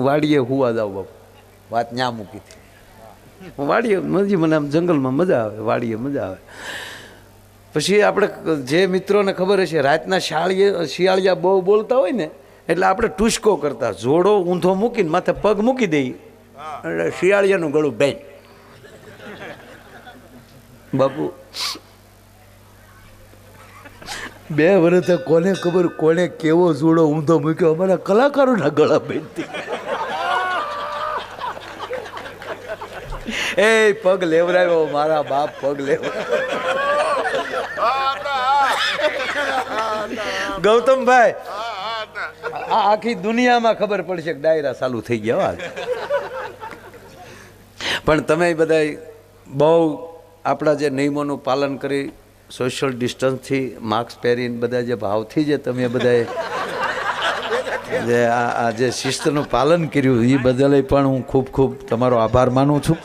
હું વાડીએ હુવા જાઉં બાપુ, વાત ન્યા મૂકી હતી. હું વાડીએ મજી, મને આમ જંગલમાં મજા આવે, વાડીએ મજા આવે. પછી આપણે જે મિત્રોને ખબર હશે, રાતના શિયાળિયા બહુ બોલતા હોય ને, એટલે આપણે ટૂસકો કરતા, જોડો ઊંધો મૂકીને માથે પગ મૂકી દઈએ, એટલે શિયાળિયાનું ગળું બેન. બાપુ 2 વર્ષ કોને ખબર કોને કેવો જોડો ઊંધો મૂક્યો, અમારા કલાકારોના ગળા બેનતી. એ પગ લેવરાયો મારા બાપ, પગ લેવરાયો. ગૌતમભાઈ, આખી દુનિયામાં ખબર પડશે કે ડાયરા ચાલુ થઈ ગયા. પણ તમે બધા બહુ આપણા જે નિયમોનું પાલન કરી, સોશિયલ ડિસ્ટન્સથી, માસ્ક પહેરીને, બધા જે ભાવથી જે તમે બધાએ જે આ જે શિસ્તનું પાલન કર્યું, એ બદલ પણ હું ખૂબ ખૂબ તમારો આભાર માનું છું.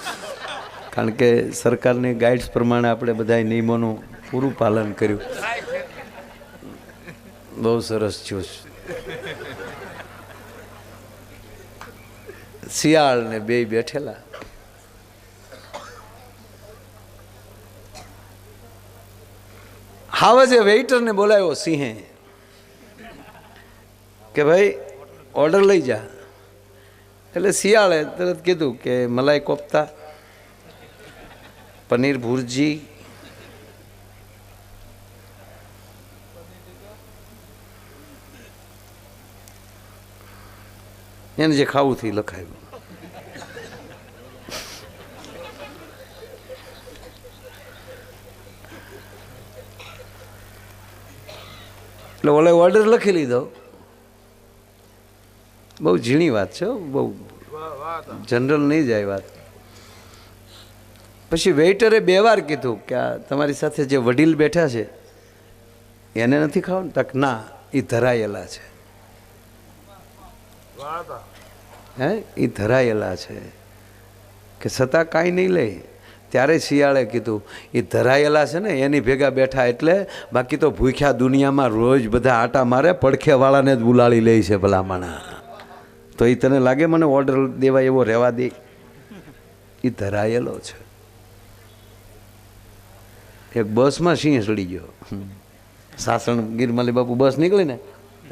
કારણ કે સરકારની ગાઈડ્સ પ્રમાણે આપણે બધા નિયમોનું પૂરું પાલન કર્યું. બહુ સરસ થયું. શિયાળ ને બે બેઠેલા. હાવજે વેઇટરને બોલાવ્યો સિંહે કે ભાઈ ઓર્ડર લઈ જા. એટલે શિયાળે તરત કીધું કે મલાઈ કોફતા, પનીર ભુરજી, એને જે ખાવું થી લખાયું. એટલે ઓલે ઓર્ડર લખી લીધો. બહુ ઝીણી વાત છે, બહુ જનરલ નહીં જાય વાત. પછી વેઇટરે 2 વાર કીધું કે આ તમારી સાથે જે વડીલ બેઠા છે એને નથી ખાવાનું? તક ના, એ ધરાયેલા છે. હે, એ ધરાયેલા છે કે છતાં કાંઈ નહીં લે. ત્યારે શિયાળે કીધું એ ધરાયેલા છે ને એની ભેગા બેઠા એટલે, બાકી તો ભૂખ્યા દુનિયામાં રોજ બધા આટા મારે, પડખેવાળાને જ બોલાડી લે છે ભલામણા. તો એ તને લાગે મને ઓર્ડર દેવાય એવો રહેવા દે? એ ધરાયેલો છે. એક બસમાં સિંહ સડી ગયો. સાસણ ગીરમાલી બાપુ બસ નીકળી ને,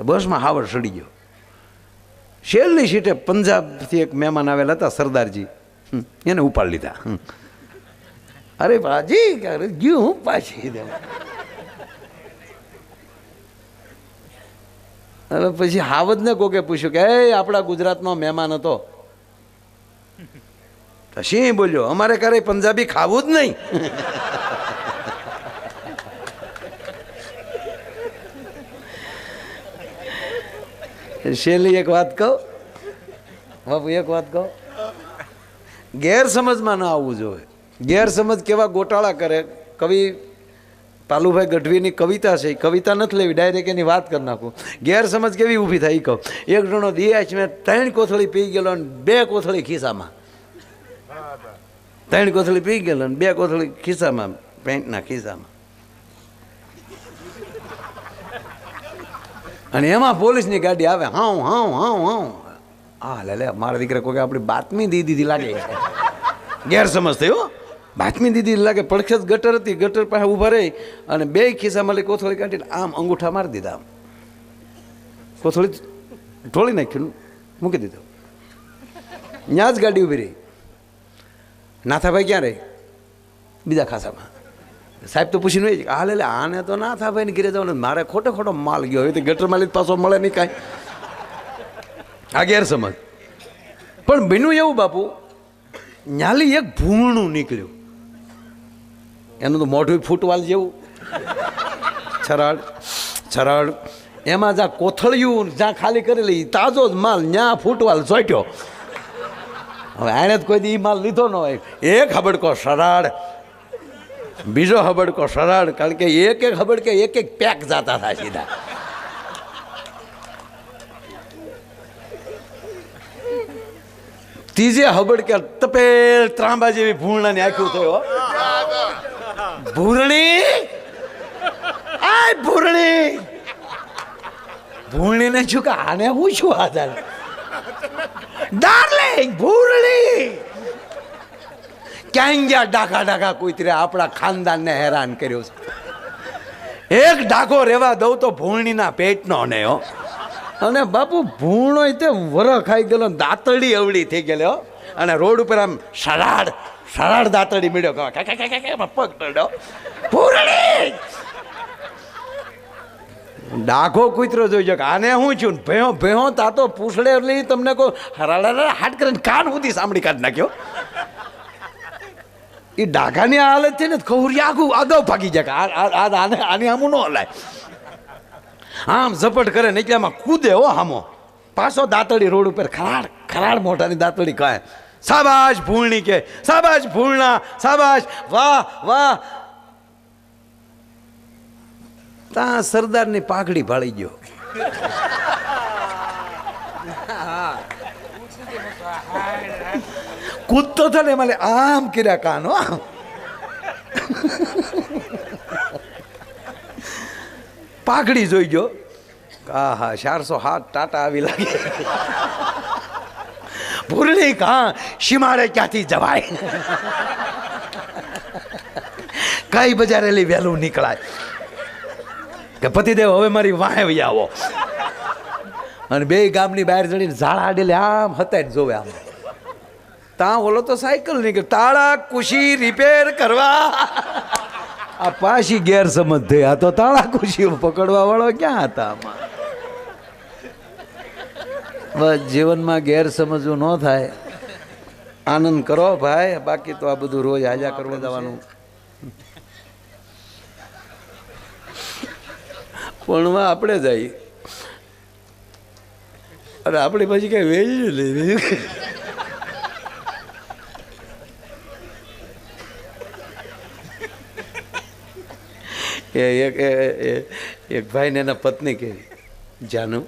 બસમાં હાવડ સડી ગયો. છેલ્લી સીટે પંજાબથી એક મહેમાન આવેલા હતા, સરદારજી, એને ઉપાડી લીધા. અરે બાજી ગયું હું પાછી. હવે પછી હાવજને કોકે પૂછ્યું કે એ આપણા ગુજરાતનો મહેમાન હતો. સિંહ બોલ્યો અમારે ક્યારે પંજાબી ખાવું જ નહીં. છેલ્લી એક વાત કહું બાપુ, એક વાત કહું, ગેરસમજમાં ના આવવું જોઈએ. ગેરસમજ કેવા ગોટાળા કરે. કવિ પાલુભાઈ ગઢવીની કવિતા છે, એ કવિતા નથી લેવી, ડાયરેક્ટ એની વાત કરી નાખું. ગેરસમજ કેવી ઊભી થાય એ કહું. એક જણો દિયાચ મેં 3 કોથળી પી ગયેલો અને 2 કોથળી ખિસ્સામાં. 3 કોથળી પી ગયેલો અને 2 કોથળી ખિસ્સામાં, પેન્ટના ખિસ્સામાં. અને એમાં પોલીસની ગાડી આવે. How how how how. હા લે મારા દીકરા કોઈ આપણી બાતમી દીધી લાગે. ગેરસમજ થયો. બાતમી દીધી લાગે. પડખે જ ગટર હતી, ગટર પાસે ઊભા રહી અને 2 ખિસ્સામાં લઈ કોથળી કાઢીને આમ અંગૂઠા મારી દીધા. કોથળી ઢોળી નાખ્યું, મૂકી દીધો. ત્યાં જ ગાડી ઊભી રહી. નાથાભાઈ ક્યાં રહી? બીજા ખાસામાં. સાહેબ તો પૂછીને હોય હાલ એટલે આને તો નાથાભાઈ ને ઘીરે જવાનું, મારે ખોટો ખોટો માલ ગયો હોય તો ગટરમાં લીધ પાછો મળે નહીં કાંઈ. આ ગેરસમજ. પણ બન્યું એવું બાપુ, ન્યાલી એક ભૂણું નીકળ્યું. એનું તો મોઢું ફૂટવાલ જેવું, છરાડ છરાડ. એમાં જ્યાં કોથળિયું જ્યાં ખાલી કરેલી તાજો જ માલ, ત્યાં ફૂટવાલ ચોટ્યો. હવે આને જ કોઈ દી માલ લીધો ન હોય. એક હબડકો સરાડ, બીજો હબડકો સરાડ. કારણ કે એક હબડકે એક પેક જતા હતા સીધા. ત્રીજે હબડકે તપેલ ત્રાંબા જેવી ભૂરણાની આંખ્યું થયો. ભૂરણી, આ ભૂરણી. ભૂરણીને શું કે આને હું છું આધાર ડાર્લિંગ ભૂરડી ક્યાં ગયા ડાઘા ડાઘા કૂતરે આપણા ખાનદાનને હેરાન કર્યો છે એક ડાઘો રેવા દઉં તો ભૂરણીના પેટનો ને હો અને બાપુ ભૂણો તે વર ખાઈ ગયેલો દાંતડી અવળી થઈ ગયેલો અને રોડ ઉપર આમ સરાડ દાંતડી મળ્યો પગ ટળ્યો ભૂરડી ડાઘો કૂતરો જોઈજો કે આને હું છું ભેહો તા તો પૂછડે એટલે તમને કહો હરાડા હાટ કરીને કાન સુધી સાંભળી કાઢ નાખ્યો એ ડાઘાની હાલત છે ને ખૌરી આગળ ભાગી જાય આની આમું ન હલાય આમ ઝપટ કરે ને એટલે આમાં કૂદે હો હામો પાછો દાંતડી રોડ ઉપર ખરાડ મોટાની દાંતડી કહે સાબાશ ભૂલણી કે સાબાશ ભૂલણા સાબાશ વાહ વાહ તા સરદારની પાઘડી ભાળી ગયો કૂદતો થયો ને એમાં આમ કર્યા કાનો પાઘડી જોઈ ગયો હા 407 ટાટા આવી લાગે ભૂરણી કા સીમાડે ક્યાંથી જવાય કઈ બજારેલી વહેલું નીકળાય કે પતિદેવ હવે મારી વાહે વહી આવો અને બે ગામની બહાર ચડીને ઝાડા આડેલી આમ હતા જોવે આમ તા ઓલો તો સાયકલ નીકળ તાળા કુશી રિપેર કરવા આ પાછી ગેરસમજ થઈ આ તો તાળા કુશી પકડવા વાળો ક્યાં હતા આમાં બસ જીવનમાં ગેરસમજવું ન થાય આનંદ કરો ભાઈ બાકી તો આ બધું રોજ હાજા કરવા જવાનું પણ આપણે જઈએ અરે આપણી પછી કઈ વેચી લે એક ભાઈ ને એના પત્ની કે જાનુ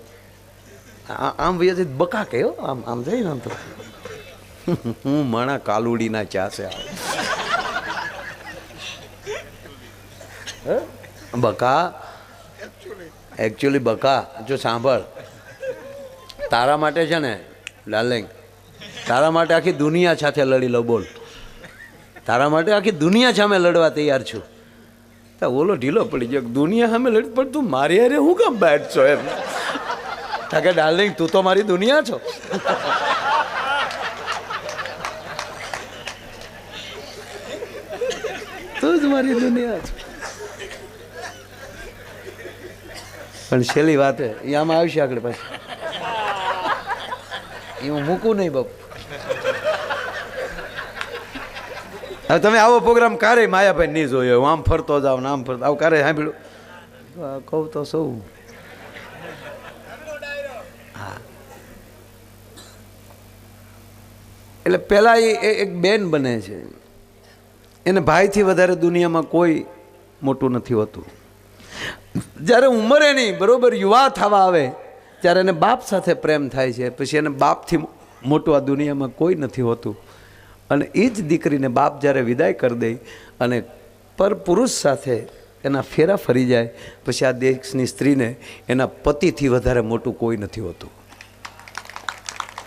આમ ભાઈ બકા કયો આમ આમ જઈ ને તો હું માણા કાલુડીના ચાસે બકા એકચ્યુઅલી બકા જો સાંભળ તારા માટે છે ને ડાર્લિંગ તારા માટે આખી દુનિયા સાથે લડી લો બોલ તારા માટે આખી દુનિયા સામે લડવા તૈયાર છું તો ઓલો ઢીલો પડી ગયો દુનિયા સામે લડી પણ તું મારી હારે હું કેમ બેઠ છો એમ કે ડાર્લિંગ તું તો મારી દુનિયા છો તું જ મારી દુનિયા છો પણ છેલ્લી વાત એ આમાં આવશે આગળ પાછી એ હું મૂકું નહીં બાપુ હવે તમે આવો પ્રોગ્રામ કારે માયાભાઈ નહીં જોયો હું આમ ફરતો જાઉં ને આમ ફરતો આવું કારે સાંભળ્યું કહું તો સૌ હા એટલે પેલા એ એક બેન બને છે એને ભાઈથી વધારે દુનિયામાં કોઈ મોટું નથી હોતું જ્યારે ઉંમર એની બરોબર યુવા થવા આવે ત્યારે એને બાપ સાથે પ્રેમ થાય છે પછી એને બાપથી મોટું આ દુનિયામાં કોઈ નથી હોતું અને એ જ દીકરીને બાપ જ્યારે વિદાય કરી દે અને પર પુરુષ સાથે એના ફેરા ફરી જાય પછી આ દેશની સ્ત્રીને એના પતિથી વધારે મોટું કોઈ નથી હોતું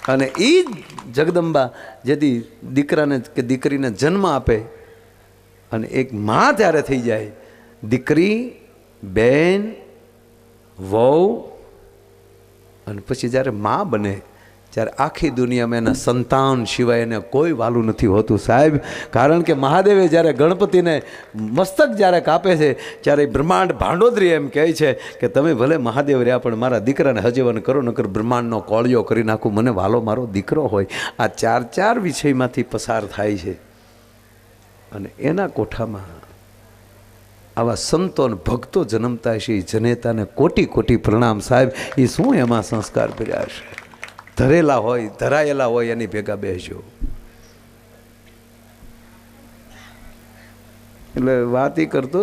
અને એ જ જગદંબા જેથી દીકરાને કે દીકરીને જન્મ આપે અને એક માં ત્યારે થઈ જાય દીકરી બેન વહુ અને પછી જ્યારે માં બને ત્યારે આખી દુનિયામાં એના સંતાન સિવાય એને કોઈ વાલું નથી હોતું સાહેબ કારણ કે મહાદેવે જ્યારે ગણપતિને મસ્તક જ્યારે કાપે છે ત્યારે બ્રહ્માંડ ભાંડોદરી એમ કહે છે કે તમે ભલે મહાદેવ રહ્યા પણ મારા દીકરાને હજીવન કરો નકર બ્રહ્માંડનો કોળિયો કરી નાખું મને વાલો મારો દીકરો હોય આ ચાર વિષયમાંથી પસાર થાય છે અને એના કોઠામાં આવા સંતો અને ભક્તો જન્મતા છે એ જનેતાને કોટી કોટી પ્રણામ સાહેબ એ શું એમાં સંસ્કાર કર્યા છે ધરેલા હોય ધરાયેલા હોય એની ભેગા બેસજો એટલે વાત એ કરતો